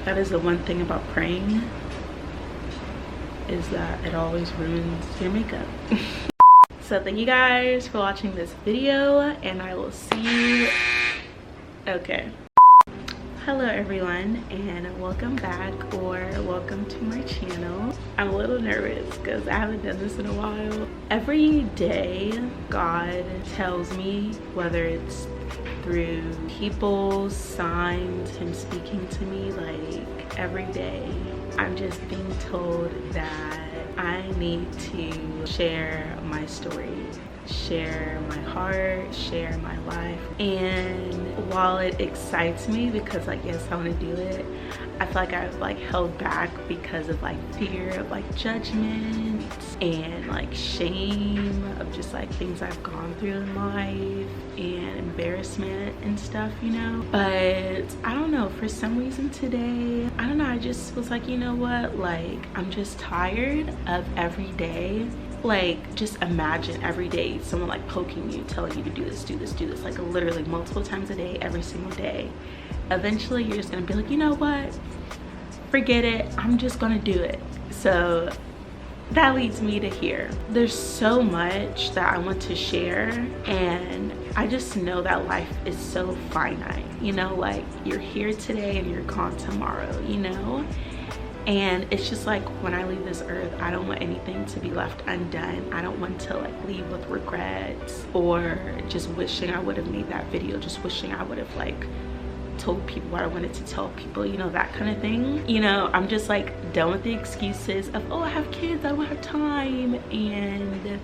That is the one thing about praying, is that it always ruins your makeup. So thank you guys for watching this video, and I will see you. Okay. Hello everyone, and welcome back, or welcome to my channel. I'm a little nervous because I haven't done this in a while. Every day God tells me, whether it's through people, signs, him speaking to me, like every day I'm just being told that I need to share my story, share my heart, share my life. And while it excites me, because like, yes, I want to do it, I feel like I've like held back because of like fear of like judgment and like shame of just like things I've gone through in life and embarrassment and stuff, you know. But I don't know, for some reason today, I don't know, I just was like, you know what, like I'm just tired of every day. Like, just imagine every day someone like poking you, telling you to do this, do this, do this, like literally multiple times a day, every single day. Eventually you're just gonna be like, you know what, forget it, I'm just gonna do it. So that leads me to here. There's so much that I want to share, and I just know that life is so finite, you know, like you're here today and you're gone tomorrow, you know. And it's just like, when I leave this earth, I don't want anything to be left undone. I don't want to like leave with regrets, or just wishing I would have made that video, just wishing I would have like told people what I wanted to tell people, you know, that kind of thing. You know, I'm just like done with the excuses of, oh, I have kids, I don't have time, and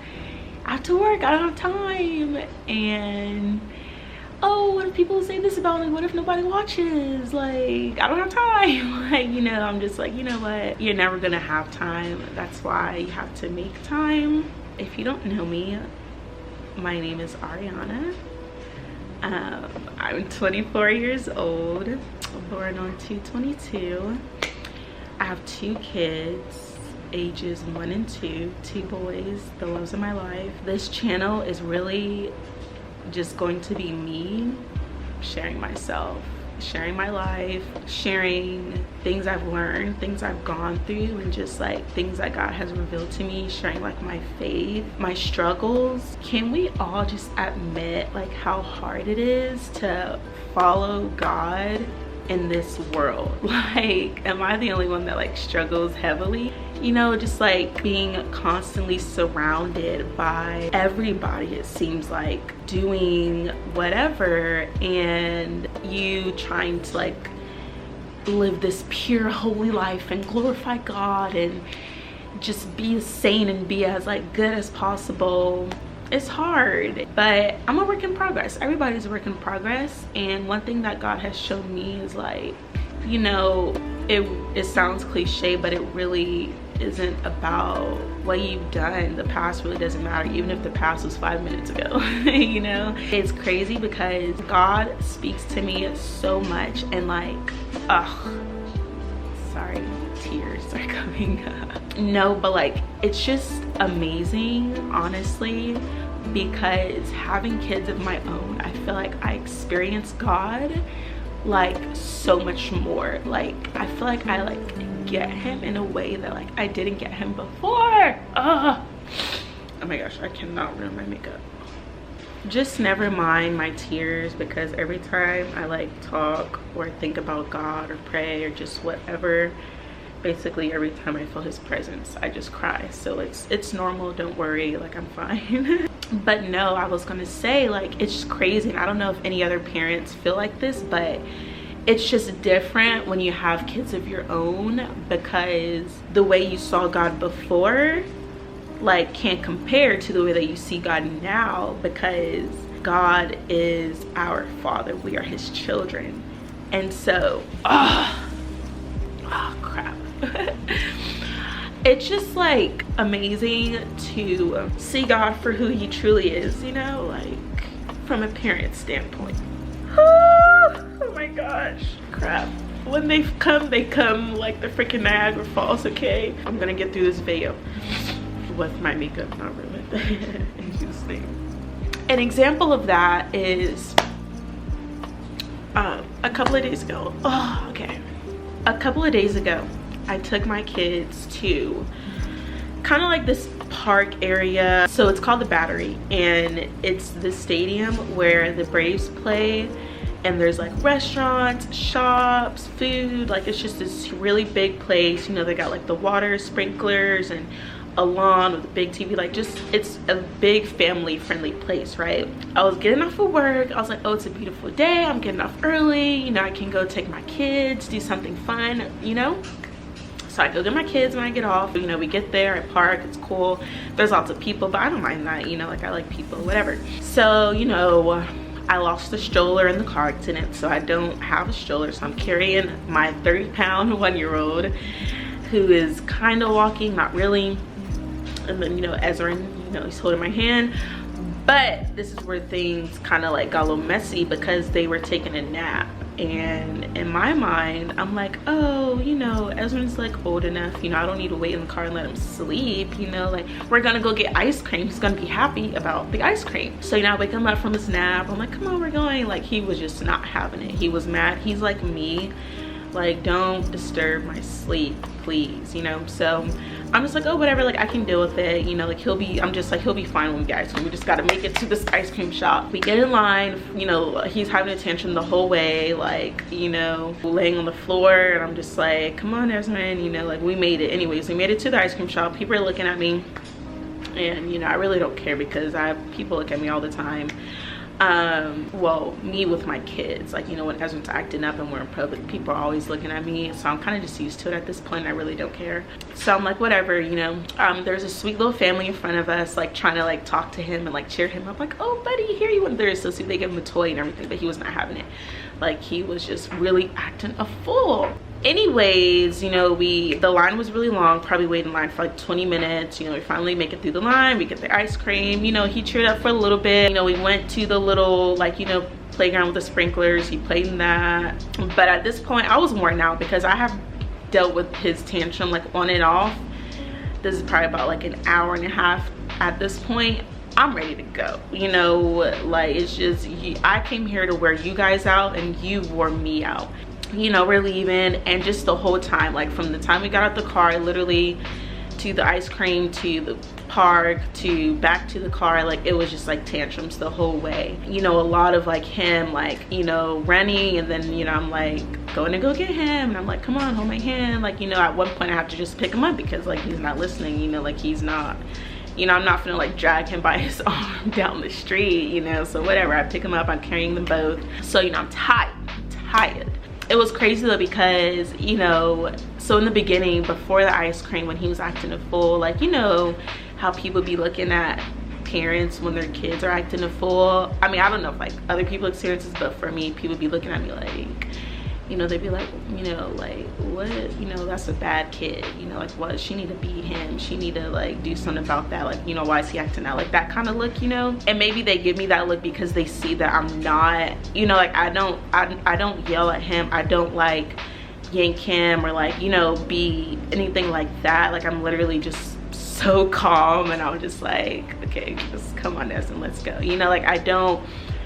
I have to work, I don't have time, and oh, what if people say this about me? What if nobody watches? Like, I don't have time. Like, you know, I'm just like, you know what? You're never gonna have time. That's why you have to make time. If you don't know me, my name is Ariana. I'm 24 years old, born on 2/22. I have 2 kids, ages 1 and 2, 2 boys, the loves of my life. This channel is really just going to be me sharing myself, sharing my life, sharing things I've learned, things I've gone through, and just like things that God has revealed to me, sharing like my faith, my struggles. Can we all just admit like how hard it is to follow God in this world? Like, am I the only one that like struggles heavily? You know, just like being constantly surrounded by everybody, it seems like, doing whatever, and you trying to like live this pure holy life and glorify God and just be sane and be as like good as possible. It's hard, but I'm a work in progress. Everybody's a work in progress. And one thing that God has shown me is like, you know, it sounds cliche, but it really isn't about what you've done. The past really doesn't matter, even if the past was 5 minutes ago. You know, it's crazy because God speaks to me so much, and like, sorry, tears are coming up. No, but like, it's just amazing, honestly, because having kids of my own, I feel like I experience God like so much more. Like, I feel like I like get him in a way that like I didn't get him before. Oh my gosh, I cannot ruin my makeup. Just never mind my tears, because every time I like talk or think about God or pray or just whatever, basically every time I feel his presence, I just cry. So it's normal, don't worry, like I'm fine. But no, I was gonna say, like, it's just crazy, and I don't know if any other parents feel like this, but it's just different when you have kids of your own, because the way you saw God before like can't compare to the way that you see God now, because God is our Father, we are his children. And so oh crap. It's just like amazing to see God for who he truly is, you know, like from a parent standpoint. Oh my gosh, crap. When they come like the freaking Niagara Falls. Okay, I'm gonna get through this video with my makeup not ruined. In Jesus' name. An example of that is a couple of days ago. Oh, okay. a couple of days ago, I took my kids to kind of like this park area. So it's called the Battery, and it's the stadium where the Braves play, and there's like restaurants, shops, food. Like it's just this really big place. You know, they got like the water sprinklers and a lawn with a big TV. Like just, it's a big family friendly place, right? I was getting off of work. I was like, oh, it's a beautiful day. I'm getting off early. You know, I can go take my kids, do something fun, you know? So I go get my kids when I get off. You know, we get there, I park, it's cool. There's lots of people, but I don't mind that, you know, like I like people, whatever. So, you know, I lost the stroller in the car accident, so I don't have a stroller. So I'm carrying my 30-pound 1-year-old who is kind of walking, not really. And then, you know, Ezra, you know, he's holding my hand. But this is where things kind of like got a little messy because they were taking a nap. And in my mind, I'm like, oh, you know, Ezra's like old enough, you know, I don't need to wait in the car and let him sleep, you know, like we're gonna go get ice cream. He's gonna be happy about the ice cream. So, you know, I wake him up from his nap. I'm like, come on, we're going. Like he was just not having it. He was mad. He's like me, like don't disturb my sleep, please, you know. So I'm just like, oh, whatever, like I can deal with it, you know, like I'm just like, he'll be fine when we get ice cream. We just got to make it to this ice cream shop. We get in line, you know, he's having a tantrum the whole way, like, you know, laying on the floor, and I'm just like, come on, Ezra, you know, like we made it. Anyways, we made it to the ice cream shop. People are looking at me, and you know, I really don't care because people look at me all the time. Well, me with my kids, like, you know, when Ezra's acting up and we're in public, people are always looking at me, so I'm kind of just used to it at this point. I really don't care. So I'm like, whatever, you know. There's a sweet little family in front of us, like trying to like talk to him and like cheer him up, like, oh buddy, here you went. They're so sweet. They give him a toy and everything, but he was not having it. Like he was just really acting a fool. Anyways, you know, the line was really long, probably waited in line for like 20 minutes. You know, we finally make it through the line, we get the ice cream. You know, he cheered up for a little bit. You know, we went to the little, like, you know, playground with the sprinklers. He played in that. But at this point, I was worn out because I have dealt with his tantrum like on and off. This is probably about like an hour and a half at this point. I'm ready to go, you know, like it's just, I came here to wear you guys out and you wore me out. You know, we're leaving, and just the whole time, like from the time we got out the car, literally to the ice cream, to the park, to back to the car, like it was just like tantrums the whole way. You know, a lot of like him, like, you know, running, and then, you know, I'm like going to go get him, and I'm like, come on, hold my hand. Like, you know, at one point I have to just pick him up because like he's not listening, you know, like he's not, you know, I'm not gonna like drag him by his arm down the street, you know. So whatever, I pick him up, I'm carrying them both. So, you know, I'm tired. It was crazy though because, you know, so in the beginning, before the ice cream, when he was acting a fool, like, you know how people be looking at parents when their kids are acting a fool. I mean, I don't know if like other people experience this, but for me, people be looking at me like, you know, they'd be like, you know, like, what, you know, that's a bad kid, you know, like, what, she need to be him, she need to like do something about that, like, you know, why is he acting out, like that kind of look, you know. And maybe they give me that look because they see that I'm not, you know, like I don't yell at him, I don't like yank him or like, you know, be anything like that. Like I'm literally just so calm, and I'm just like, okay, just come on, Des, and let's go, you know. Like I don't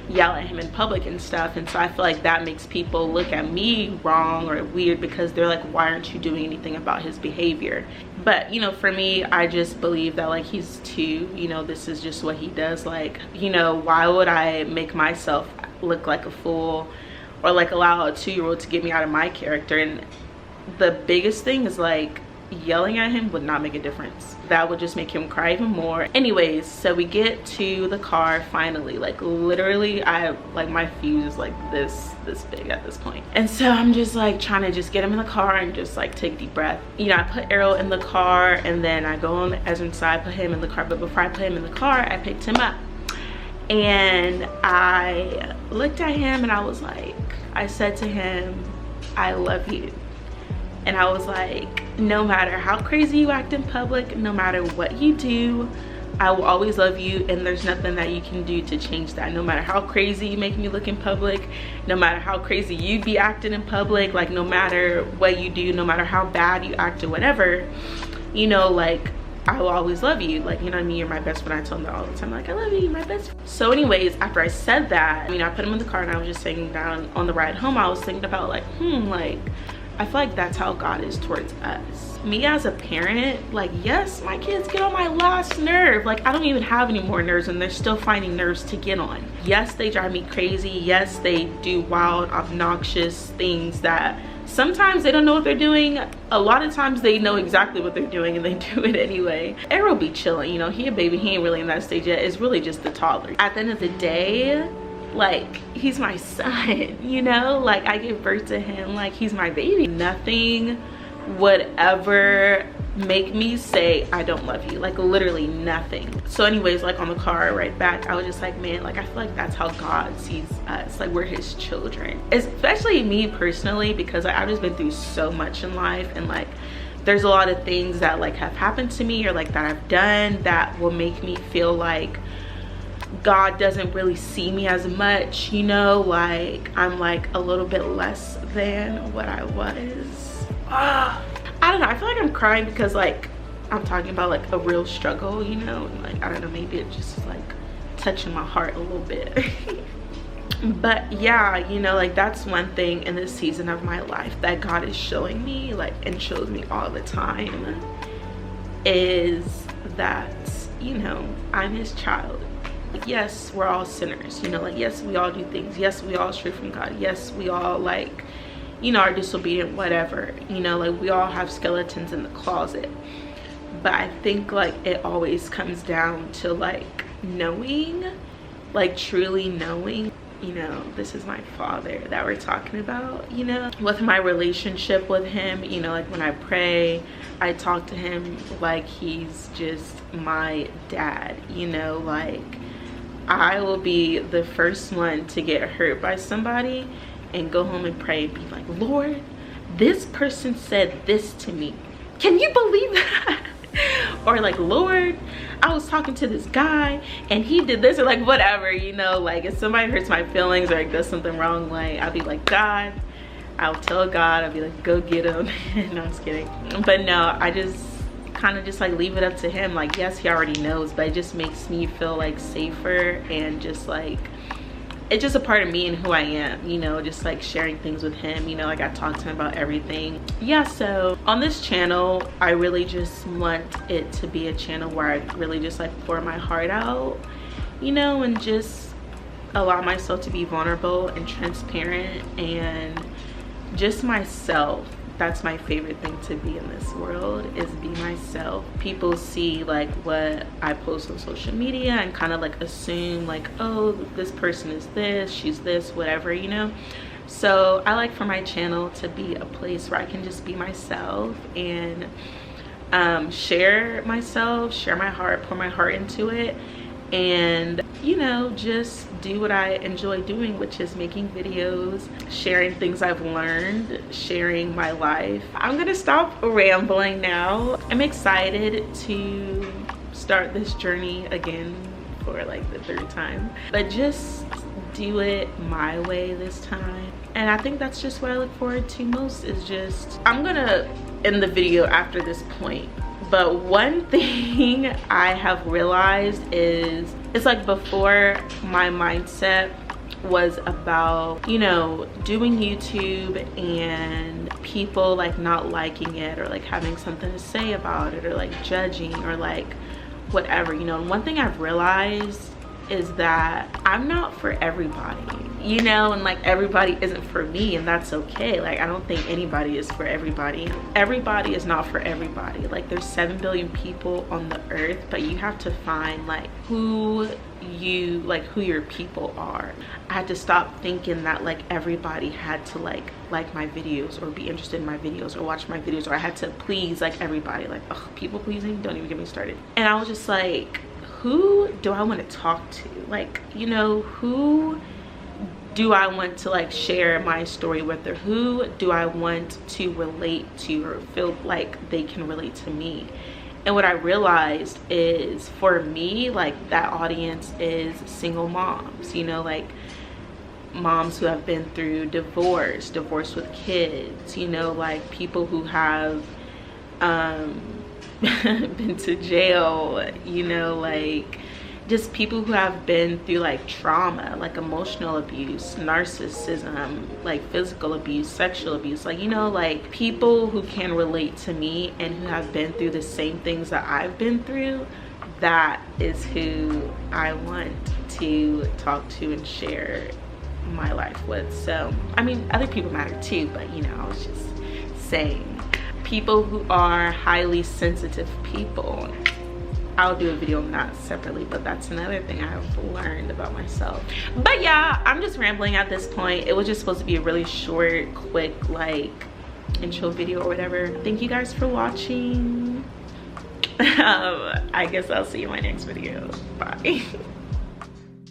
yell at him in public and stuff, and so I feel like that makes people look at me wrong or weird because they're like, why aren't you doing anything about his behavior? But, you know, for me, I just believe that like he's 2, you know, this is just what he does. Like, you know, why would I make myself look like a fool or like allow a 2-year-old to get me out of my character? And the biggest thing is like yelling at him would not make a difference. That would just make him cry even more. Anyways, so we get to the car finally. Like literally, my fuse is like this big at this point. And so I'm just like trying to just get him in the car and just like take a deep breath. You know, I put Errol in the car, and then I go on Ezra's side, put him in the car. But before I put him in the car, I picked him up. And I looked at him and I was like, I said to him, I love you. And I was like, no matter how crazy you act in public, no matter what you do, I will always love you, and there's nothing that you can do to change that. No matter how crazy you make me look in public, no matter how crazy you be acting in public, like no matter what you do, no matter how bad you act or whatever, you know, like I will always love you. Like, you know what I mean, you're my best friend. I tell him that all the time, like, I love you, you're my best friend. So anyways, after I said that, you know, I put him in the car and I was just sitting down on the ride home. I was thinking about like, like, I feel like that's how God is towards us. Me as a parent, like, yes, my kids get on my last nerve. Like, I don't even have any more nerves and they're still finding nerves to get on. Yes, they drive me crazy. Yes, they do wild, obnoxious things that sometimes they don't know what they're doing. A lot of times they know exactly what they're doing and they do it anyway. Arrow be chilling, you know, he a baby, he ain't really in that stage yet. It's really just the toddler. At the end of the day, like, he's my son, you know, like, I gave birth to him, like, he's my baby. Nothing would ever make me say I don't love you, like, literally nothing. So anyways, like, on the car right back, I was just like, man, like, I feel like that's how God sees us, like, we're his children. Especially me personally, because like, I've just been through so much in life, and like, there's a lot of things that like have happened to me or like that I've done that will make me feel like God doesn't really see me as much, you know, like I'm like a little bit less than what I was. I don't know, I feel like I'm crying because like I'm talking about like a real struggle, you know, and like I don't know, maybe it just is like touching my heart a little bit. But yeah, you know, like that's one thing in this season of my life that God is showing me, like, and shows me all the time, is that, you know, I'm his child. Like, yes, we're all sinners, you know, like, yes, we all do things, yes, we all stray from God, yes, we all like, you know, are disobedient, whatever, you know, like we all have skeletons in the closet. But I think like it always comes down to like knowing, like truly knowing, you know, this is my father that we're talking about, you know, with my relationship with him, you know, like when I pray, I talk to him like he's just my dad, you know, like I will be the first one to get hurt by somebody and go home and pray and be like, Lord, this person said this to me. Can you believe that? Or like, Lord, I was talking to this guy and he did this, or like whatever, you know, like if somebody hurts my feelings or like does something wrong, like I'll be like, God, I'll tell God, I'll be like, go get him. No, I'm just kidding. But no, I just kind of just like leave it up to him. Like, yes, he already knows, but it just makes me feel like safer, and just like it's just a part of me and who I am, you know, just like sharing things with him, you know, like I talk to him about everything. Yeah, so on this channel, I really just want it to be a channel where I really just like pour my heart out, you know, and just allow myself to be vulnerable and transparent and just myself. That's my favorite thing to be in this world, is be myself. People see like what I post on social media and kind of like assume like, oh, this person is this, she's this, whatever, you know. So I like for my channel to be a place where I can just be myself and share myself, share my heart, pour my heart into it, and you know, just do what I enjoy doing, which is making videos, sharing things I've learned, sharing my life. I'm gonna stop rambling now. I'm excited to start this journey again for like the third time, but just do it my way this time. And I think that's just what I look forward to most, is just, I'm gonna end the video after this point. But one thing I have realized is, it's like before my mindset was about, you know, doing YouTube and people like not liking it or like having something to say about it or like judging or like whatever, you know. And one thing I've realized is that I'm not for everybody, you know, and like everybody isn't for me, and that's okay. Like I don't think anybody is for everybody. Everybody is not for everybody. Like there's 7 billion people on the earth, but you have to find like who your people are. I had to stop thinking that like everybody had to like my videos or be interested in my videos or watch my videos, or I had to please like everybody. Like, ugh, people pleasing, don't even get me started. And I was just like, who do I want to talk to? Like, you know, who do I want to like share my story with, or who do I want to relate to or feel like they can relate to me? And what I realized is, for me, like that audience is single moms, you know, like moms who have been through divorce with kids, you know, like people who have been to jail, you know, like just people who have been through like trauma, like emotional abuse, narcissism, like physical abuse, sexual abuse, like, you know, like people who can relate to me and who have been through the same things that I've been through. That is who I want to talk to and share my life with. So I mean, other people matter too, but you know, I was just saying, people who are highly sensitive people. I'll do a video on that separately, but that's another thing I've learned about myself. But yeah, I'm just rambling at this point. It was just supposed to be a really short, quick, like intro video or whatever. Thank you guys for watching. I guess I'll see you in my next video. Bye.